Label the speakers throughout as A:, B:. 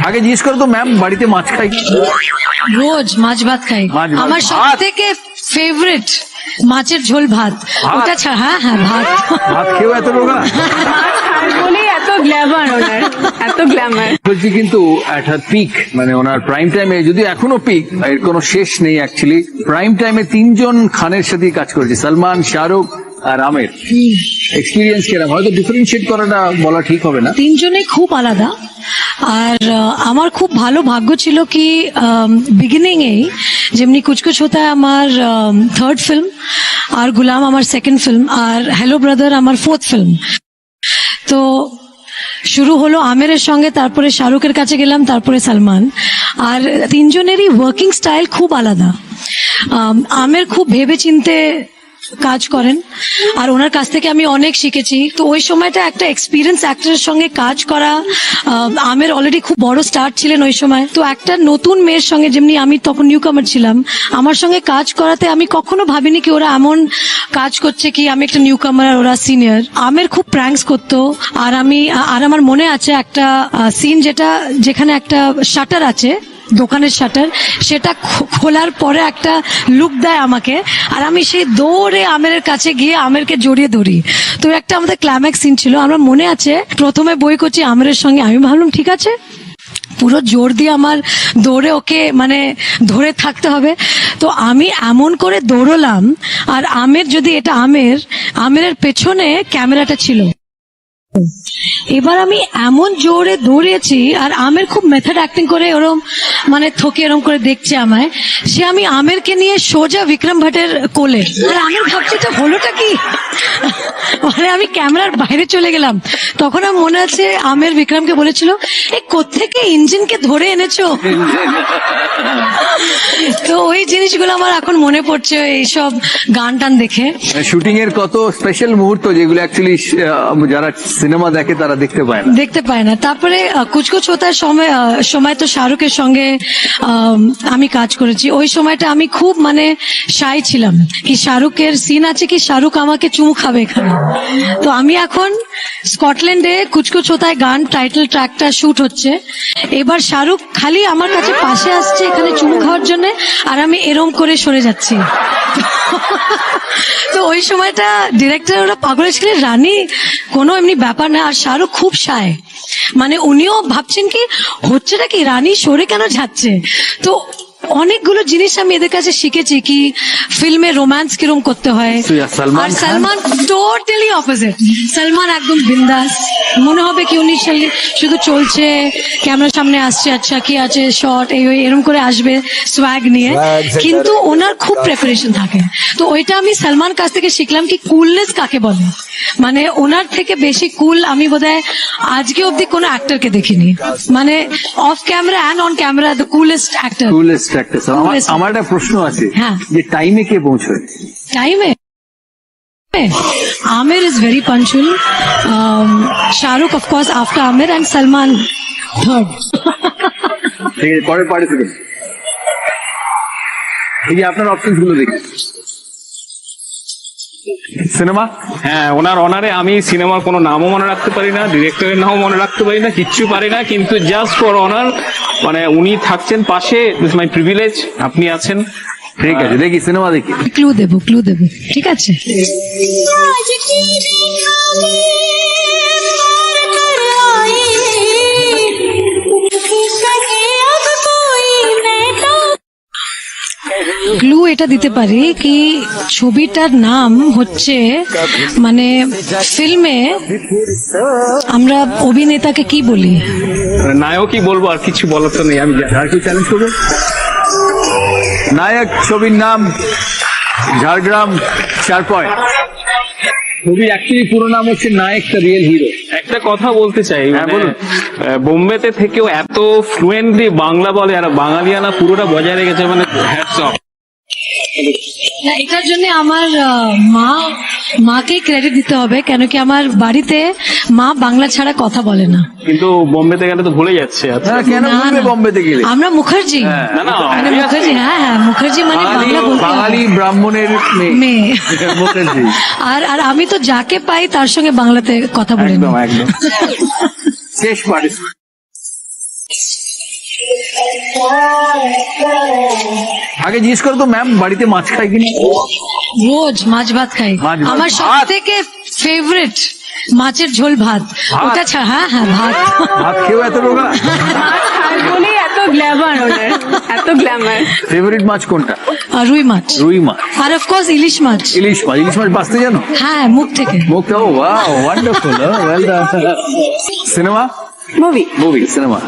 A: আগে জিজ্ঞেস করো তো ম্যাম, বাড়িতে মাছ খাই?
B: রোজ মাছ ভাত খাই।
A: মাছ ভাত।
B: আমার সব থেকে ফেভারিট মাছের ঝোল ভাত। ওটা ছাড়া হ্যাঁ হ্যাঁ ভাত।
A: ভাত খেয়েও এত রোগা?
C: বলেই এত গ্ল্যামার ওনার, এত গ্ল্যামার।
A: বলছি কিন্তু একটা পিক, মানে ওনার প্রাইম টাইমে, যদি এখনো পিক, এর কোনো শেষ নেই অ্যাকচুয়ালি। প্রাইম টাইমে 3 জন খানের সাথেই কাজ করেছে, সালমান, শাহরুখ আর আমির। এক্সপিরিয়েন্স কিরকম? হয়তো ডিফারেন্সিয়েট করাটা বলা ঠিক হবে না,
B: তিনজনেই খুব আলাদা। আর আমার খুব ভালো ভাগ্য ছিল কি বিগিনিং এই, যেমনি কুছ কুছ হোতা হ্যায় আমার 3rd ফিল্ম, আর গুলাম আমার 2nd ফিল্ম, আর হ্যালো ব্রাদার আমার 4th ফিল্ম। তো শুরু হলো আমিরের সঙ্গে, তারপরে শাহরুখের কাছে গেলাম, তারপরে সালমান। আর তিনজনেরই ওয়ার্কিং স্টাইল খুব আলাদা। আমির খুব ভেবে চিনতে কাজ করেন, আর ওনার কাছ থেকে আমি অনেক শিখেছি। তো ওই সময়টা একটা এক্সপিরিয়েন্স অ্যাক্টরের সঙ্গে কাজ করা, আমির অলরেডি খুব বড় স্টার ছিলেন ওই সময়। তো একটা নতুন মেয়ের সঙ্গে, যেমনি আমি তখন নিউ কামার ছিলাম, আমার সঙ্গে কাজ করাতে আমি কখনো ভাবিনি কি ওরা এমন কাজ করছে, কি আমি একটা নিউ কামার আর ওরা সিনিয়র। আমির খুব প্র্যাঙ্কস করতো, আর আমার মনে আছে একটা সিন যেখানে একটা শাটার আছে, দোকানের শাটার, সেটা খোলার পরে একটা লুক দেয় আমাকে, আর আমি সেই দৌড়ে আমিরের কাছে গিয়ে আমিরকে জড়িয়ে ধরি। তো একটা আমাদের ক্লাইম্যাক্স সিন ছিল, আমরা মনে আছে প্রথমে বই করছি আমিরের সঙ্গে, আমি ভাবলাম ঠিক আছে, পুরো জোর দিয়ে আমার দৌড়ে ওকে মানে ধরে থাকতে হবে। তো আমি এমন করে দৌড়লাম, আর এটা আমিরের পেছনে ক্যামেরাটা ছিল। এবার আমি এমন জোরে দৌড়েছি, আর আমির খুব মেথড অ্যাক্টিং করে ওরম মানে থকে এরম করে দেখছে আমায়। আমি আমিরকে নিয়ে সোজা বিক্রম ভট্টের কোলে, আর আমির ভাবছি এটা হলোটা কি, মানে আমি ক্যামেরার বাইরে চলে গেলাম। তখন আমার মনে আছে আমির বিক্রমকে বলেছিল, এই কোত্থেকে ইঞ্জিনকে ধরে এনেছো। তো ওই জিনিসগুলো আমার এখন মনে পড়ছে এইসব গান টান দেখে।
A: শুটিং এর কত স্পেশাল মুহূর্ত যেগুলো অ্যাকচুয়ালি যারা সিনেমা দেখে তারা দেখতে পায় না। তারপরে কুছ কুছ হোতার সময় তো শাহরুখের সঙ্গে আমি কাজ করেছি। ওই সময়টা আমি খুব মানে শাই ছিলাম, কি শাহরুখের সিন আছে কি শাহরুখ আমাকে চুমু খাবে এখানে। তো আমি এখন স্কটল্যান্ডে কুছ কুছ হোতায় গান টাইটেল ট্র্যাকটা শুট হচ্ছে, এবার শাহরুখ খালি আমার কাছে পাশে আসছে এখানে চুমু খাওয়ার জন্য, আর আমি এরম করে সরে যাচ্ছি। তো ওই সময়টা ডিরেক্টর ওরা পাগল ছিল, রানী কোনো এমনি ব্যাপার না, আর শাহরুখ খুব শায়, মানে উনিও ভাবছেন কি হচ্ছেটা কি, রানী সরে কেন যাচ্ছে। তো অনেকগুলো জিনিস আমি এদের কাছে শিখেছি, কি ফিল্মে রোম্যান্স কিরম করতে হয়। আর সালমান টোটালি অপোজিট। সালমান একদম বিন্দাস, মনে হবে কি উনি শুধু চলছে, ক্যামেরার সামনে আসছে, আচ্ছা কি আছে শর্ট, এরকম করে আসবে সোয়াগ নিয়ে, কিন্তু ওনার খুব প্রিপারেশন থাকে। তো ওইটা আমি সালমান কাছ থেকে শিখলাম, কি কুলনেস কাকে বলে, মানে ওনার থেকে বেশি কুল আমি বোধহয় আজকে অব্দি কোনো অ্যাক্টরকে দেখিনি, মানে of camera and on camera the coolest actor. আমার একটা প্রশ্ন আছে,
B: হ্যাঁ।
A: যে টাইমে কে পৌঁছয়?
B: টাইমে Amir is very punctual. Shahrukh, of course, after Amir, and Salman third.
A: ঠিক আছে, পরের পার্টিসিপেন্ট। এই যে আপনার অপশনস গুলো দেখি। সিনেমা,
D: হ্যাঁ, ওনার অনারে আমি সিনেমার কোনো নামও মনে রাখতে পারি না, ডিরেক্টরের নামও মনে রাখতে পারি না, কিচ্ছু পারি না, কিন্তু জাস্ট ফর অনার মানে উনি থাকছেন পাশে, দিস মাই প্রিভিলেজ, আপনি আছেন।
A: ঠিক আছে, দেখি সিনেমা দেখি।
B: ক্লু দেবো, ঠিক আছে। ক্লু এটা দিতে পারি কি ছবিটার নাম হচ্ছে, মানে ফিল্মে আমরা অভিনেতাকে কি বলি?
D: নায়কই বলবো, আর কিছু বলার তো নেই। আমি
A: আর কি চ্যালেঞ্জ করবো? নায়ক ছবির নাম ঝাড়গ্রাম 4 পয়েন্ট। ছবি অ্যাকচুয়ালি পুরো নাম হচ্ছে নায়ক দ্য রিয়েল হিরো।
D: একটা কথা বলতে চাই,
A: বলুন।
D: বোম্বেতে থেকেও এত ফ্লুয়েন্টলি বাংলা বলে, আর বাঙালিয়ানা পুরোটা বজায় রেখেছে, মানে হ্যাটস অফ।
B: এটার জন্য আমার মাকে ক্রেডিট দিতে হবে, কেন কি আমার বাড়িতে মা বাংলা ছাড়া কথা বলে না।
D: কিন্তু বোম্বেতে গেলে তো ভুলে যাচ্ছে।
A: কেন বলবে বোম্বেতে গেলে?
B: আমরা মুখার্জি, মানে মুখার্জি, হ্যাঁ মুখার্জি মানে
A: বাঙালি ব্রাহ্মণের মেয়ে মুখার্জি।
B: আর আমি তো যাকে পাই তার সঙ্গে বাংলাতে কথা বলি।
A: একদম শেষ পার্টিসিপেন্ট।
E: আগে জিজ্ঞেস করো তো ম্যাম বাড়িতে মাছ খায় কিনা?
B: রোজ মাছ ভাত খাই।
E: মাছ ভাত?
B: আমার সব
E: ভাত?
B: থেকে ফেভারিট মাছের ঝোল ভাত। ওটা ছাড়া হ্যাঁ হ্যাঁ ভাত।
E: ভাত খেয়েও এত রোগা?
C: আর বলেই এত গ্ল্যামার ওনার, এত গ্ল্যামার।
E: ফেভারিট মাছ কোনটা?
B: রুই মাছ
E: রুই মাছ।
B: আর অফকোর্স ইলিশ মাছ।
E: ইলিশ মাছ। ইলিশ মাছ বাঁচতে জানো?
B: হ্যাঁ মুখ থেকে।
E: মুখটা ও wow wonderful well done. Cinema
C: movie.
E: Movie cinema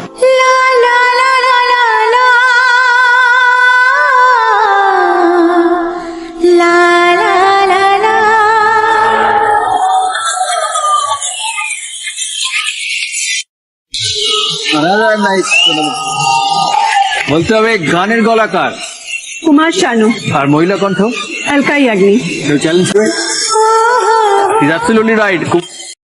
E: বলতে হবে গানের গলাকার
C: কুমার শানু,
E: আর মহিলা কণ্ঠ
C: Alka Yagnik.
E: Challenge is absolutely right.